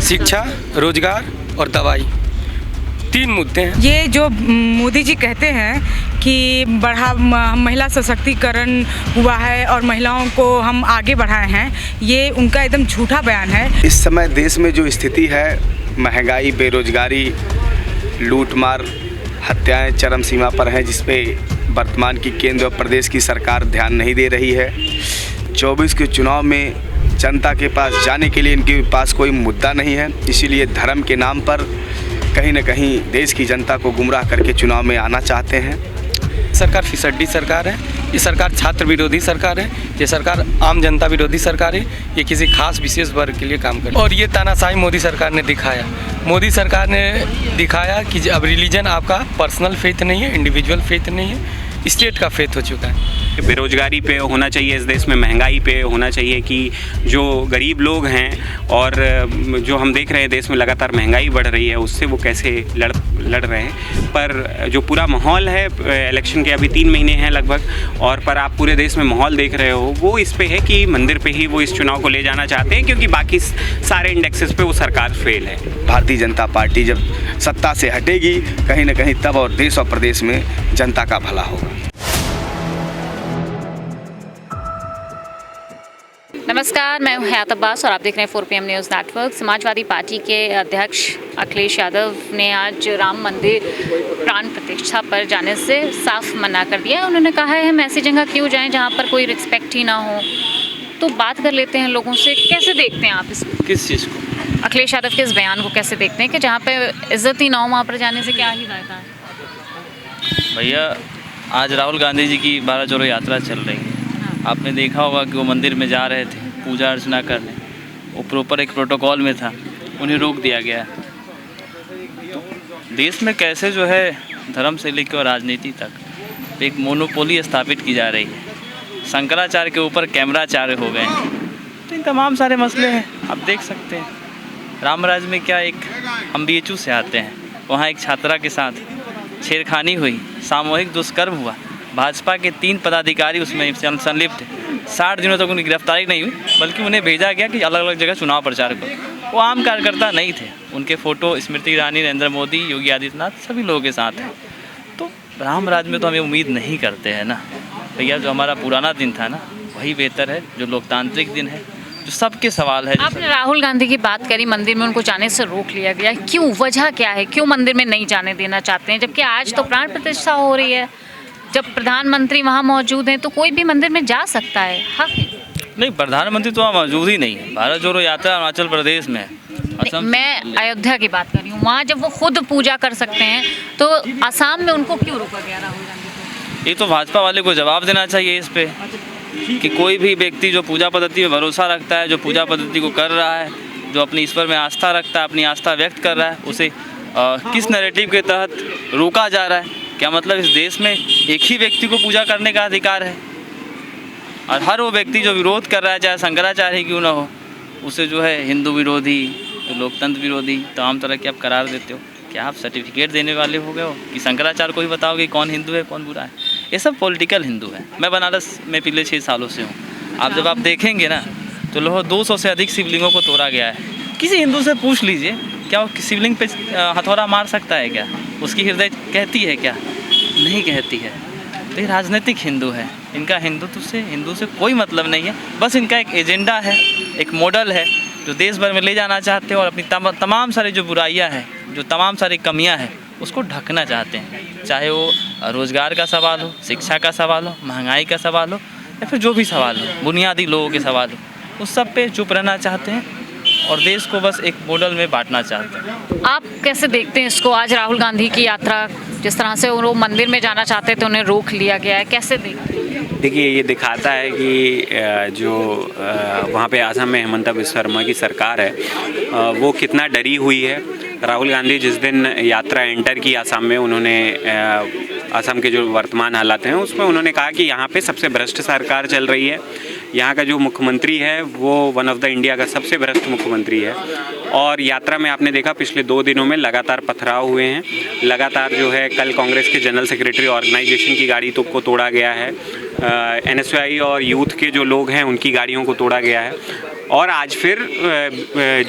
शिक्षा, रोजगार और दवाई, 3 मुद्दे हैं। ये जो मोदी जी कहते हैं कि महिला सशक्तिकरण हुआ है और महिलाओं को हम आगे बढ़ाए हैं, ये उनका एकदम झूठा बयान है। इस समय देश में जो स्थिति है, महंगाई, बेरोजगारी, लूटमार, हत्याएं चरम सीमा पर हैं, जिस पे वर्तमान की केंद्र और प्रदेश की सरकार ध्यान नहीं दे रही है। 24 के चुनाव में जनता के पास जाने के लिए इनके पास कोई मुद्दा नहीं है, इसीलिए धर्म के नाम पर कहीं न कहीं देश की जनता को गुमराह करके चुनाव में आना चाहते हैं। सरकार फिसड्डी सरकार है, ये सरकार छात्र विरोधी सरकार है, ये सरकार आम जनता विरोधी सरकार है, ये किसी खास विशेष वर्ग के लिए काम कर रही है। और ये तानाशाही मोदी सरकार ने दिखाया। मोदी सरकार ने दिखाया कि अब रिलीजन आपका पर्सनल फेथ नहीं है, इंडिविजुअल फेथ नहीं है, स्टेट का फेथ हो चुका है। बेरोजगारी पे होना चाहिए इस देश में, महंगाई पे होना चाहिए कि जो गरीब लोग हैं और जो हम देख रहे हैं देश में लगातार महंगाई बढ़ रही है, उससे वो कैसे लड़ रहे हैं। पर जो पूरा माहौल है, इलेक्शन के अभी 3 महीने हैं लगभग, और पर आप पूरे देश में माहौल देख रहे हो, वो इस पे है कि मंदिर पे ही वो इस चुनाव को ले जाना चाहते हैं, क्योंकि बाकी सारे इंडेक्सेस पे वो सरकार फेल है। भारतीय जनता पार्टी जब सत्ता से हटेगी कहीं न कहीं, तब और देश और प्रदेश में जनता का भला होगा। नमस्कार, मैं हूं हयात अब्बास और आप देख रहे हैं 4 PM news network. Samajwadi party के अध्यक्ष अखिलेश यादव ने आज राम मंदिर प्राण प्रतिष्ठा पर जाने से साफ मना कर दिया है। उन्होंने कहा है हम ऐसी जगह क्यों जाएं जहां पर कोई रिस्पेक्ट ही ना हो। तो बात कर लेते हैं लोगों से, कैसे देखते हैं आप इसको? किस चीज़ को? अखिलेश यादव के इस बयान को कैसे देखते हैं कि जहाँ पे इज्जत ही ना हो वहाँ पर जाने से क्या ही फायदा है? भैया, आज राहुल गांधी जी की 12 जोड़ो यात्रा चल रही है। आपने देखा होगा कि वो मंदिर में जा रहे थे पूजा अर्चना करने, वो प्रॉपर एक प्रोटोकॉल में था, उन्हें रोक दिया गया। तो देश में कैसे जो है धर्म से लेकर राजनीति तक एक मोनोपोली स्थापित की जा रही है। शंकराचार्य के ऊपर कैमराचार्य हो गए हैं। तो इन तमाम सारे मसले हैं, आप देख सकते हैं। रामराज में क्या, एक हम BHU से आते हैं, वहाँ एक छात्रा के साथ छेड़खानी हुई, सामूहिक दुष्कर्म हुआ, भाजपा के 3 पदाधिकारी उसमें संलिप्त। 60 दिनों तक उनकी गिरफ्तारी नहीं हुई, बल्कि उन्हें भेजा गया कि अलग अलग जगह चुनाव प्रचार करो। वो आम कार्यकर्ता नहीं थे, उनके फ़ोटो स्मृति ईरानी, नरेंद्र मोदी, योगी आदित्यनाथ सभी लोगों के साथ हैं। तो रामराज में तो हमें उम्मीद नहीं करते हैं ना भैया। जो हमारा पुराना दिन था ना, वही बेहतर है, जो लोकतांत्रिक दिन है, जो सबके सवाल है। आपने राहुल गांधी की बात करी, मंदिर में उनको जाने से रोक लिया गया, क्यों? वजह क्या है, क्यों मंदिर में नहीं जाने देना चाहते हैं? जबकि आज तो प्राण प्रतिष्ठा हो रही है, जब प्रधानमंत्री वहाँ मौजूद हैं तो कोई भी मंदिर में जा सकता है, हक है। नहीं, प्रधानमंत्री तो वहाँ मौजूद ही नहीं है। भारत जोड़ो यात्रा अरुणाचल प्रदेश में है। मैं अयोध्या की बात कर रही हूँ, वहाँ जब वो खुद पूजा कर सकते हैं तो असम में उनको क्यों रोका गया राहुल गांधी को? ये तो भाजपा वाले को जवाब देना चाहिए इस पे, कि कोई भी व्यक्ति जो पूजा पद्धति में भरोसा रखता है, जो पूजा पद्धति को कर रहा है, जो अपनी ईश्वर में आस्था रखता है, अपनी आस्था व्यक्त कर रहा है, उसे किस नैरेटिव के तहत रोका जा रहा है? क्या मतलब इस देश में एक ही व्यक्ति को पूजा करने का अधिकार है, और हर वो व्यक्ति जो विरोध कर रहा है, चाहे शंकराचार्य ही क्यों ना हो, उसे जो है हिंदू विरोधी, तो लोकतंत्र विरोधी तमाम तरह के आप करार देते हो? क्या आप सर्टिफिकेट देने वाले हो गए हो कि शंकराचार्य को ही बताओगे कौन हिंदू है कौन बुरा है? ये सब पॉलिटिकल हिंदू है। मैं बनारस में पिछले 6 सालों से हूँ। आप जब आप देखेंगे ना, तो लगभग 200 से अधिक शिवलिंगों को तोड़ा गया है। किसी हिंदू से पूछ लीजिए, क्या वो शिवलिंग पे हथौड़ा मार सकता है? क्या उसकी हृदय कहती है? क्या नहीं कहती है। तो ये राजनीतिक हिंदू है, इनका हिंदू से कोई मतलब नहीं है। बस इनका एक एजेंडा है, एक मॉडल है जो देश भर में ले जाना चाहते हैं, और अपनी तमाम सारी जो बुराइयां हैं, जो तमाम सारी कमियां हैं, उसको ढकना चाहते हैं। चाहे वो रोज़गार का सवाल हो, शिक्षा का सवाल हो, महंगाई का सवाल हो, या फिर जो भी सवाल हो, बुनियादी लोगों के सवाल हो, उस सब पे चुप रहना चाहते हैं और देश को बस एक मॉडल में बांटना चाहते हैं। आप कैसे देखते हैं इसको? आज राहुल गांधी की यात्रा, जिस तरह से वो मंदिर में जाना चाहते थे, उन्हें रोक लिया गया है, कैसे देखते हैं? देखिए, ये दिखाता है कि जो वहाँ पे असम में हेमंत बिस्वा शर्मा की सरकार है, वो कितना डरी हुई है। राहुल गांधी जिस दिन यात्रा एंटर की असम में, उन्होंने असम के जो वर्तमान हालात हैं उसमें उन्होंने कहा कि यहाँ पे सबसे भ्रष्ट सरकार चल रही है। यहाँ का जो मुख्यमंत्री है वो वन ऑफ द इंडिया का सबसे भ्रष्ट मुख्यमंत्री है। और यात्रा में आपने देखा पिछले 2 दिनों में लगातार पथराव हुए हैं। लगातार जो है, कल कांग्रेस के जनरल सेक्रेटरी ऑर्गेनाइजेशन की गाड़ी को तोड़ा गया है, NSY और यूथ के जो लोग हैं उनकी गाड़ियों को तोड़ा गया है। और आज फिर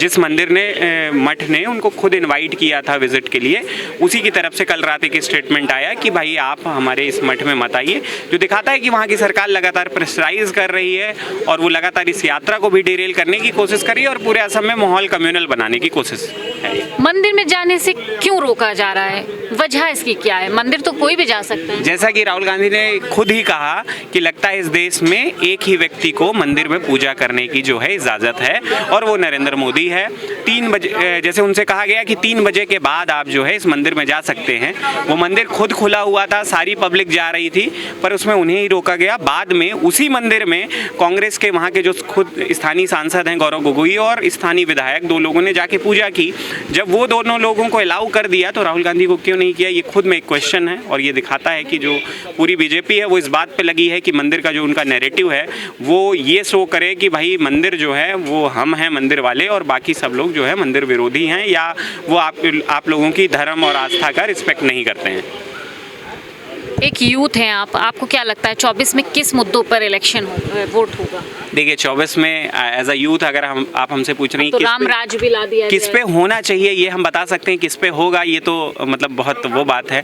जिस मंदिर ने मठ ने उनको खुद इनवाइट किया था विजिट के लिए, उसी की तरफ से कल रात एक स्टेटमेंट आया कि भाई आप हमारे इस मठ में मत आइए, जो दिखाता है कि वहाँ की सरकार लगातार प्रेशराइज कर रही है और वो लगातार इस यात्रा को भी डिरेल करने की कोशिश कर रही है और पूरे असम में माहौल कम्युनल बनाने की कोशिश है। मंदिर में जाने से क्यों रोका जा रहा है, वजह इसकी क्या है? मंदिर तो कोई भी जा सकता है। जैसा कि राहुल गांधी ने खुद ही कहा कि लगता है इस देश में एक ही व्यक्ति को मंदिर में पूजा करने की जो है इजाज़त है और वो नरेंद्र मोदी है। 3 बजे जैसे उनसे कहा गया कि 3 बजे के बाद आप जो है इस मंदिर में जा सकते हैं। वो मंदिर खुद खुला हुआ था, सारी पब्लिक जा रही थी, पर उसमें उन्हें ही रोका गया। बाद में उसी मंदिर में कांग्रेस के वहाँ के जो खुद स्थानीय सांसद हैं गौरव गोगोई और स्थानीय विधायक 2 लोगों ने जाके पूजा की। जब वो दोनों लोगों को अलाउ कर दिया तो राहुल गांधी को क्यों नहीं किया, ये खुद में एक क्वेश्चन है। और ये दिखाता है कि जो पूरी बीजेपी है वो इस बात पे लगी है कि मंदिर का जो उनका नैरेटिव है वो ये शो करे कि भाई मंदिर जो है वो हम हैं मंदिर वाले और बाकी सब लोग जो है मंदिर विरोधी हैं, या वो आप लोगों की धर्म और आस्था का रिस्पेक्ट नहीं करते हैं। एक यूथ हैं आपको क्या लगता है 24 में किस मुद्दों पर इलेक्शन वोट होगा? देखिए 24 में एज अ यूथ अगर आप हमसे पूछ रही हैं तो राम राज भी ला दिया, किस पे होना चाहिए ये हम बता सकते हैं, किस पे होगा ये तो मतलब बहुत वो बात है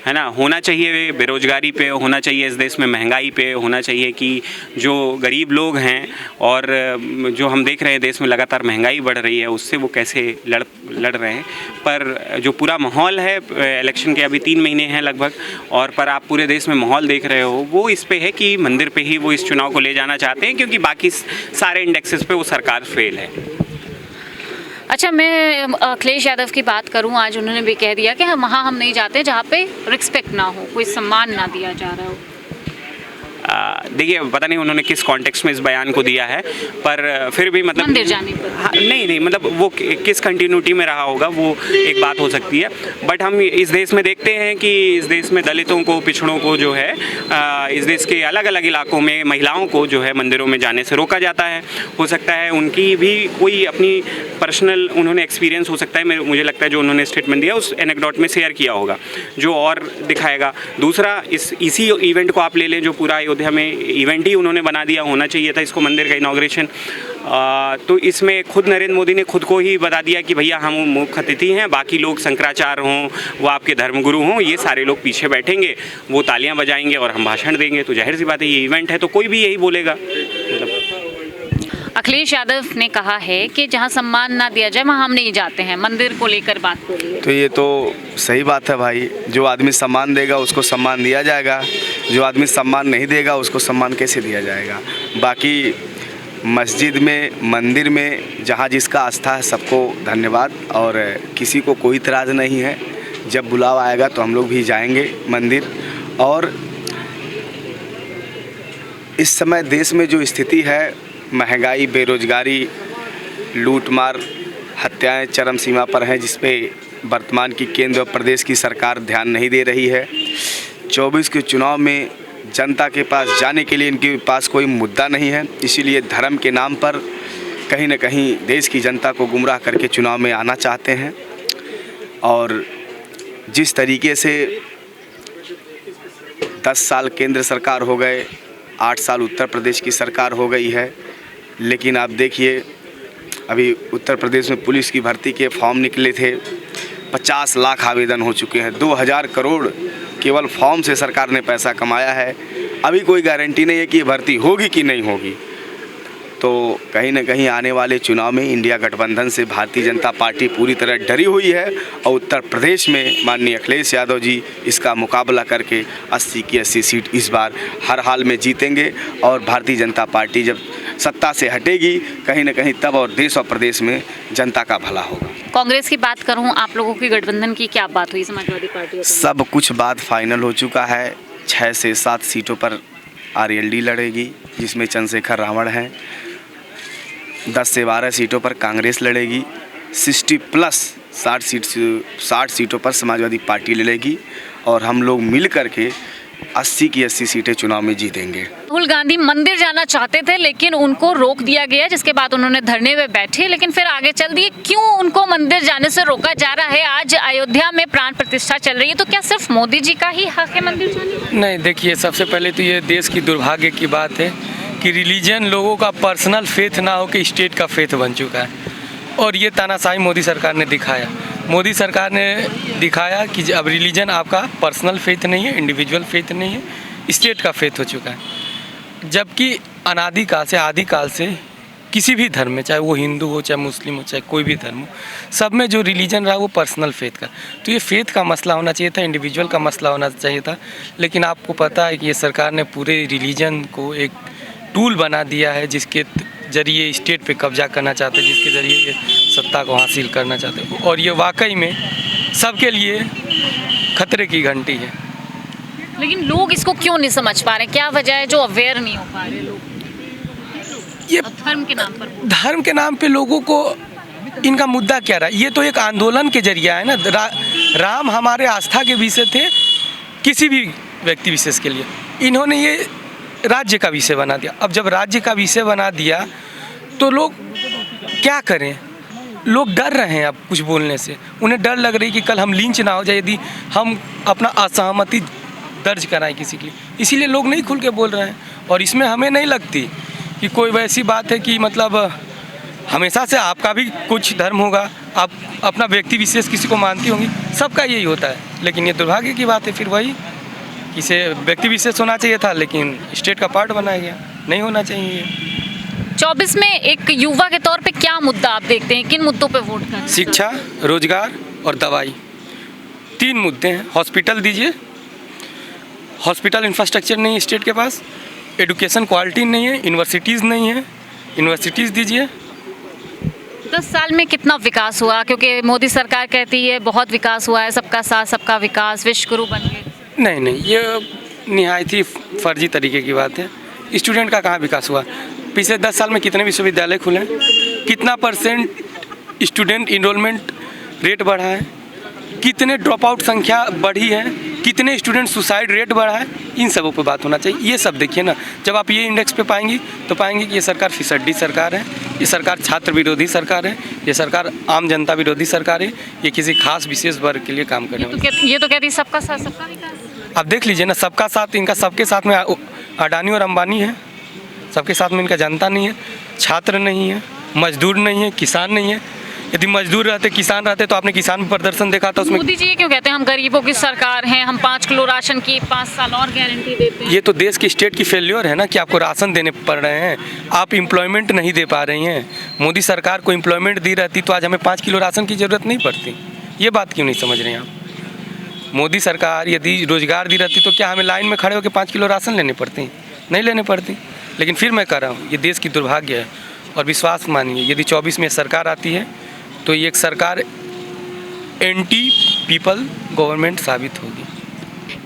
ना। होना चाहिए बेरोजगारी पे, होना चाहिए इस देश में महंगाई पे, होना चाहिए कि जो गरीब लोग हैं और जो हम देख रहे हैं देश में लगातार महंगाई बढ़ रही है उससे वो कैसे लड़ रहे हैं। पर जो पूरा माहौल है इलेक्शन के अभी 3 महीने हैं लगभग, और पर आप पूरे देश में माहौल देख रहे हो वो इस पे है कि मंदिर पे ही वो इस चुनाव को ले जाना चाहते हैं, क्योंकि बाकी सारे इंडेक्सेस पे वो सरकार फेल है। अच्छा, मैं अखिलेश यादव की बात करूं, आज उन्होंने भी कह दिया कि वहाँ हम नहीं जाते जहाँ पे रिस्पेक्ट ना हो, कोई सम्मान ना दिया जा रहा हो। देखिए पता नहीं उन्होंने किस कॉन्टेक्स्ट में इस बयान को दिया है, पर फिर भी मतलब मंदिर जाने पर हाँ, नहीं मतलब वो किस कंटिन्यूटी में रहा होगा वो एक बात हो सकती है। बट हम इस देश में देखते हैं कि इस देश में दलितों को, पिछड़ों को जो है इस देश के अलग अलग इलाकों में महिलाओं को जो है मंदिरों में जाने से रोका जाता है। हो सकता है उनकी भी कोई अपनी पर्सनल उन्होंने एक्सपीरियंस हो सकता है, मुझे लगता है जो उन्होंने स्टेटमेंट दिया उस एनेक्डोट में शेयर किया होगा जो और दिखाएगा। दूसरा इसी इवेंट को आप ले लें जो पूरा अयोध्या में इवेंट ही उन्होंने बना दिया, होना चाहिए था इसको मंदिर का इनॉग्रेशन। तो इसमें खुद नरेंद्र मोदी ने खुद को ही बता दिया कि भैया हम मुख्य अतिथि हैं, बाकी लोग शंकराचार्य हों, वो आपके धर्मगुरु हों, ये सारे लोग पीछे बैठेंगे, वो तालियां बजाएंगे और हम भाषण देंगे। तो जाहिर सी बात है ये इवेंट है तो कोई भी यही बोलेगा। अखिलेश यादव ने कहा है कि जहां सम्मान ना दिया जाए वहां हम नहीं जाते हैं, मंदिर को लेकर बात बोली है। तो ये तो सही बात है भाई, जो आदमी सम्मान देगा उसको सम्मान दिया जाएगा, जो आदमी सम्मान नहीं देगा उसको सम्मान कैसे दिया जाएगा। बाकी मस्जिद में, मंदिर में जहाँ जिसका आस्था है सबको धन्यवाद, और किसी को कोई इतराज़ नहीं है। जब बुलावा आएगा तो हम लोग भी जाएंगे मंदिर। और इस समय देश में जो स्थिति है, महंगाई, बेरोजगारी, लूटमार, हत्याएं चरम सीमा पर हैं, जिस पे वर्तमान की केंद्र और प्रदेश की सरकार ध्यान नहीं दे रही है। 24 के चुनाव में जनता के पास जाने के लिए इनके पास कोई मुद्दा नहीं है, इसीलिए धर्म के नाम पर कहीं न कहीं देश की जनता को गुमराह करके चुनाव में आना चाहते हैं। और जिस तरीके से 10 साल केंद्र सरकार हो गए, 8 साल उत्तर प्रदेश की सरकार हो गई है, लेकिन आप देखिए अभी उत्तर प्रदेश में पुलिस की भर्ती के फॉर्म निकले थे, 50 लाख आवेदन हो चुके हैं, 2000 करोड़ केवल फॉर्म से सरकार ने पैसा कमाया है। अभी कोई गारंटी नहीं है कि ये भर्ती होगी कि नहीं होगी। तो कहीं न कहीं आने वाले चुनाव में इंडिया गठबंधन से भारतीय जनता पार्टी पूरी तरह डरी हुई है, और उत्तर प्रदेश में माननीय अखिलेश यादव जी इसका मुकाबला करके 80 की 80 सीट इस बार हर हाल में जीतेंगे। और भारतीय जनता पार्टी जब सत्ता से हटेगी कहीं न कहीं तब और देश और प्रदेश में जनता का भला होगा। कांग्रेस की बात करूं, आप लोगों की गठबंधन की क्या बात हुई समाजवादी पार्टी? सब कुछ बात फाइनल हो चुका है। 6 से 7 सीटों पर आरएलडी लड़ेगी, जिसमें चंद्रशेखर रावण हैं। 10 से 12 सीटों पर कांग्रेस लड़ेगी। 60+ 60 सीटों पर समाजवादी पार्टी लड़ेगी, और हम लोग मिल करके 80 की 80 सीटें चुनाव में जीतेंगे। राहुल गांधी मंदिर जाना चाहते थे लेकिन उनको रोक दिया गया, जिसके बाद उन्होंने धरने में बैठे लेकिन फिर आगे चल दिए। क्यों उनको मंदिर जाने से रोका जा रहा है? आज अयोध्या में प्राण प्रतिष्ठा चल रही है, तो क्या सिर्फ मोदी जी का ही हक है मंदिर जाने? नहीं, देखिए सबसे पहले तो ये देश की दुर्भाग्य की बात है कि रिलीजन लोगों का पर्सनल फेथ ना हो कि स्टेट का फेथ बन चुका है। और ये तानाशाही मोदी सरकार ने दिखाया। मोदी सरकार ने दिखाया कि अब रिलीजन आपका पर्सनल फेथ नहीं है, इंडिविजुअल फेथ नहीं है, स्टेट का फेथ हो चुका है। जबकि अनादिकाल से आदिकाल से किसी भी धर्म में, चाहे वो हिंदू हो, चाहे मुस्लिम हो, चाहे कोई भी धर्म हो, सब में जो रिलीजन रहा वो पर्सनल फेथ का। तो ये फेथ का मसला होना चाहिए था, इंडिविजुअल का मसला होना चाहिए था। लेकिन आपको पता है कि ये सरकार ने पूरे रिलीजन को एक टूल बना दिया है, जिसके जरिए स्टेट पे कब्जा करना चाहते हैं, जिसके ज़रिए ये सत्ता को हासिल करना चाहते हैं। और ये वाकई में सबके लिए खतरे की घंटी है। लेकिन लोग इसको क्यों नहीं समझ पा रहे? क्या वजह है जो अवेयर नहीं हो पा रहे लोग? ये धर्म के नाम पर धर्म के नाम पे लोगों को इनका मुद्दा क्या रहा? ये तो एक आंदोलन के जरिया है ना। राम हमारे आस्था के विषय थे, किसी भी व्यक्ति विशेष के लिए। इन्होंने ये राज्य का विषय बना दिया। अब जब राज्य का विषय बना दिया तो लोग क्या करें? लोग डर रहे हैं अब कुछ बोलने से। उन्हें डर लग रही कि कल हम लिंच ना हो जाए यदि हम अपना असहमति दर्ज कराएं किसी के लिए। इसीलिए लोग नहीं खुल के बोल रहे हैं। और इसमें हमें नहीं लगती कि कोई वैसी बात है कि मतलब हमेशा से आपका भी कुछ धर्म होगा, आप अपना व्यक्ति विशेष किसी को मानती होंगी, सबका यही होता है। लेकिन ये दुर्भाग्य की बात है, फिर वही किसे व्यक्ति विशेष होना चाहिए था लेकिन स्टेट का पार्ट बनाया गया। नहीं होना चाहिए। 24 में एक युवा के तौर पे क्या मुद्दा आप देखते हैं? किन मुद्दों पे वोट करें? शिक्षा, रोजगार और दवाई, 3 मुद्दे हैं। हॉस्पिटल दीजिए, हॉस्पिटल इंफ्रास्ट्रक्चर नहीं है स्टेट के पास, एजुकेशन क्वालिटी नहीं है, यूनिवर्सिटीज़ नहीं है, यूनिवर्सिटीज़ दीजिए। 10 साल में कितना विकास हुआ? क्योंकि मोदी सरकार कहती है बहुत विकास हुआ है, सबका साथ सबका विकास, विश्व गुरु बन गए। नहीं, ये निहायत ही फर्जी तरीके की बात है। स्टूडेंट का कहाँ विकास हुआ? पिछले 10 साल में कितने विश्वविद्यालय खुले, कितना परसेंट स्टूडेंट इनरोलमेंट रेट बढ़ा है, कितने ड्रॉप आउट संख्या बढ़ी है, कितने स्टूडेंट सुसाइड रेट बढ़ा है, इन सबों पे बात होना चाहिए। ये सब देखिए ना। जब आप ये इंडेक्स पे पाएंगी तो पाएंगे कि ये सरकार फिसड्डी सरकार है, ये सरकार छात्र विरोधी सरकार है, ये सरकार आम जनता विरोधी सरकार है, ये किसी खास विशेष वर्ग के लिए काम करने वाली। ये तो कहती सबका साथ सबका विकास। आप देख लीजिए ना, सबका साथ इनका, सबके साथ में अडानी और अंबानी है, सबके साथ में इनका जनता नहीं है, छात्र नहीं है, मजदूर नहीं है, किसान नहीं है। यदि मजदूर रहते, किसान रहते तो आपने किसान प्रदर्शन देखा था उसमें। मोदी जी ये क्यों कहते हैं हम गरीबों की सरकार हैं, हम 5 किलो राशन की 5 साल और गारंटी देते हैं? ये तो देश की स्टेट की फेल्योर है ना कि आपको राशन देने पड़ रहे हैं, आप एम्प्लॉयमेंट नहीं दे पा रही हैं। मोदी सरकार को एम्प्लॉयमेंट दी रहती तो आज हमें 5 किलो राशन की ज़रूरत नहीं पड़ती। ये बात क्यों नहीं समझ रहे हैं आप? मोदी सरकार यदि रोजगार दी रहती तो क्या हमें लाइन में खड़े होकर 5 किलो राशन लेने पड़ती? नहीं लेने पड़ती। लेकिन फिर मैं कह रहा हूँ, ये देश की दुर्भाग्य है। और विश्वास मानिए, यदि 24 में सरकार आती है तो ये एक सरकार एंटी पीपल गवर्नमेंट साबित होगी।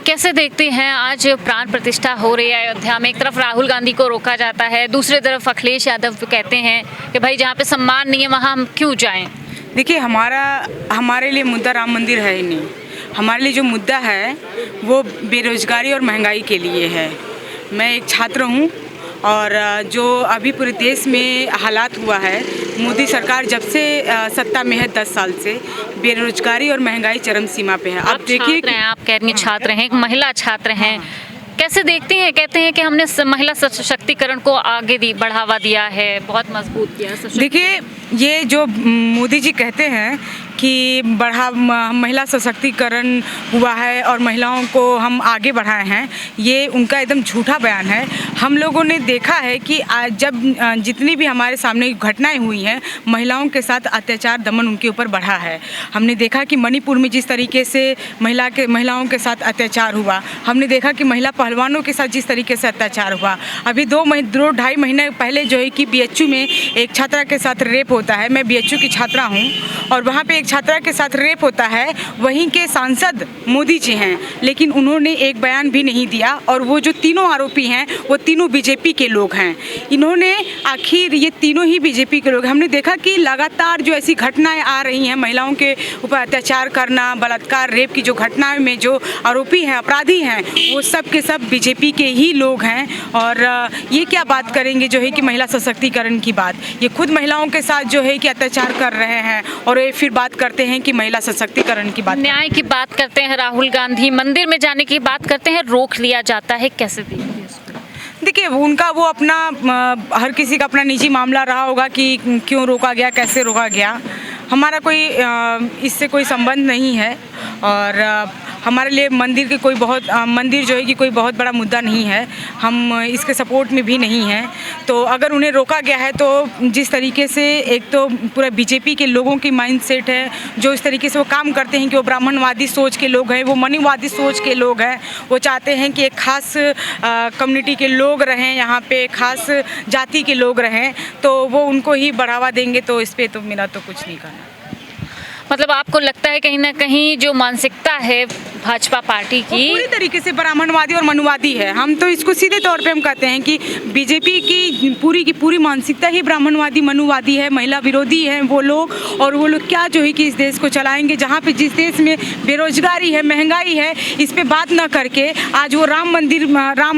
कैसे देखते हैं आज प्राण प्रतिष्ठा हो रही है अयोध्या में? एक तरफ राहुल गांधी को रोका जाता है, दूसरी तरफ अखिलेश यादव कहते हैं कि भाई जहाँ पे सम्मान नहीं है वहाँ हम क्यों जाएं? देखिए, हमारे लिए मुद्दा राम मंदिर है ही नहीं। हमारे लिए जो मुद्दा है वो बेरोजगारी और महंगाई के लिए है। मैं एक छात्र हूँ और जो अभी पूरे देश में हालात हुआ है, मोदी सरकार जब से सत्ता में है 10 साल से, बेरोजगारी और महंगाई चरम सीमा पे है। आप देखिए, आप कह रही हैं छात्र हैं, एक महिला छात्र हैं, कैसे देखती हैं? कहते हैं कि हमने महिला सशक्तिकरण को आगे बढ़ावा दिया है, बहुत मजबूत किया है। देखिए, ये जो मोदी जी कहते हैं कि महिला सशक्तिकरण हुआ है और महिलाओं को हम आगे बढ़ाए हैं, ये उनका एकदम झूठा बयान है। हम लोगों ने देखा है कि जब जितनी भी हमारे सामने घटनाएं हुई हैं, महिलाओं के साथ अत्याचार दमन उनके ऊपर बढ़ा है। हमने देखा कि मणिपुर में जिस तरीके से महिलाओं के साथ अत्याचार हुआ, हमने देखा कि महिला पहलवानों के साथ जिस तरीके से अत्याचार हुआ। अभी 2-2.5 महीने पहले जो है कि BHU में एक छात्रा के साथ रेप होता है। मैं BHU की छात्रा हूँ और वहाँ पे एक छात्रा के साथ रेप होता है। वहीं के सांसद मोदी जी हैं, लेकिन उन्होंने एक बयान भी नहीं दिया। और वो जो तीनों आरोपी हैं वो तीनों BJP के लोग हैं। इन्होंने आखिर ये तीनों ही BJP के लोग। हमने देखा कि लगातार जो ऐसी घटनाएं आ रही हैं, महिलाओं के ऊपर अत्याचार करना, बलात्कार, रेप की जो घटनाएं में जो आरोपी हैं, अपराधी हैं, वो सब के सब BJP के ही लोग हैं। और ये क्या बात करेंगे जो है कि महिला सशक्तिकरण की बात? ये खुद महिलाओं के साथ जो है कि अत्याचार कर रहे हैं और ये फिर बात करते हैं कि महिला सशक्तिकरण की बात। न्याय की बात करते हैं राहुल गांधी, मंदिर में जाने की बात करते हैं, रोक लिया जाता है। कैसे देखते हैं इसको? देखिए उनका वो अपना हर किसी का अपना निजी मामला रहा होगा कि क्यों रोका गया, कैसे रोका गया। हमारा कोई इससे कोई संबंध नहीं है और हमारे लिए मंदिर के कोई बहुत मंदिर जो है कि कोई बहुत बड़ा मुद्दा नहीं है। हम इसके सपोर्ट में भी नहीं हैं। तो अगर उन्हें रोका गया है तो जिस तरीके से एक तो पूरा बीजेपी के लोगों की माइंडसेट है, जो इस तरीके से वो काम करते हैं कि वो ब्राह्मणवादी सोच के लोग हैं, वो मनुवादी सोच के लोग हैं। वो चाहते हैं कि एक खास कम्युनिटी के लोग रहें यहाँ पे, खास जाति के लोग रहें, तो वो उनको ही बढ़ावा देंगे। तो इस पर तो मेरा तो कुछ नहीं कहना। मतलब आपको लगता है कहीं ना कहीं जो मानसिकता है भाजपा पार्टी की पूरी तरीके से ब्राह्मणवादी और मनुवादी है। हम तो इसको सीधे तौर पे हम कहते हैं कि बीजेपी की पूरी मानसिकता ही ब्राह्मणवादी मनुवादी है, महिला विरोधी है वो लोग। और वो लोग क्या जो है कि इस देश को चलाएंगे, जहाँ पे जिस देश में बेरोजगारी है, महंगाई है, इस पे बात ना करके आज वो राम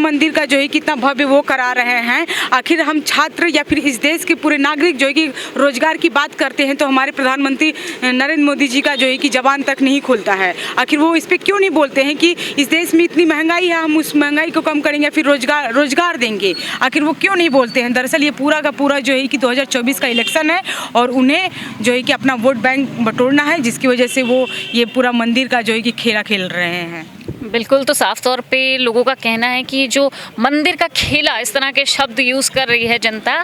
मंदिर का जो है कितना भव्य वो करा रहे हैं। आखिर हम छात्र या फिर इस देश के पूरे नागरिक जो है कि रोजगार की बात करते हैं तो हमारे प्रधानमंत्री नरेंद्र मोदी जी का जो है कि जबान तक नहीं खुलता है। आखिर वो इस पे क्यों नहीं बोलते हैं कि इस देश में इतनी महंगाई है, हम उस महंगाई को कम करेंगे, फिर रोजगार देंगे। आखिर वो क्यों नहीं बोलते हैं? दरअसल ये पूरा का पूरा जो है कि 2024 का इलेक्शन है और उन्हें जो है कि अपना वोट बैंक बटोरना है, जिसकी वजह से वो ये पूरा मंदिर का जो है कि खेला खेल रहे हैं। बिल्कुल, तो साफ तौर पे लोगों का कहना है कि जो मंदिर का खेला, इस तरह के शब्द यूज़ कर रही है जनता,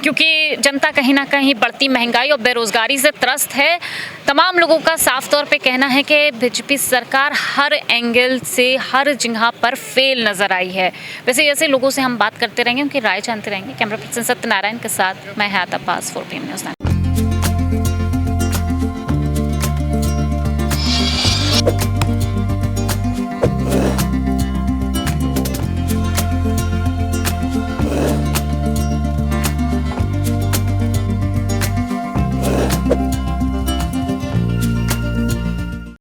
क्योंकि जनता कहीं ना कहीं बढ़ती महंगाई और बेरोज़गारी से त्रस्त है। तमाम लोगों का साफ तौर पे कहना है कि बीजेपी सरकार हर एंगल से हर जगह पर फेल नज़र आई है। वैसे ऐसे लोगों से हम बात करते रहेंगे, उनकी राय जानते रहेंगे। कैमरा पर्सन सत्यनारायण के साथ मैं हयात अब्बास, 4PM न्यूज़।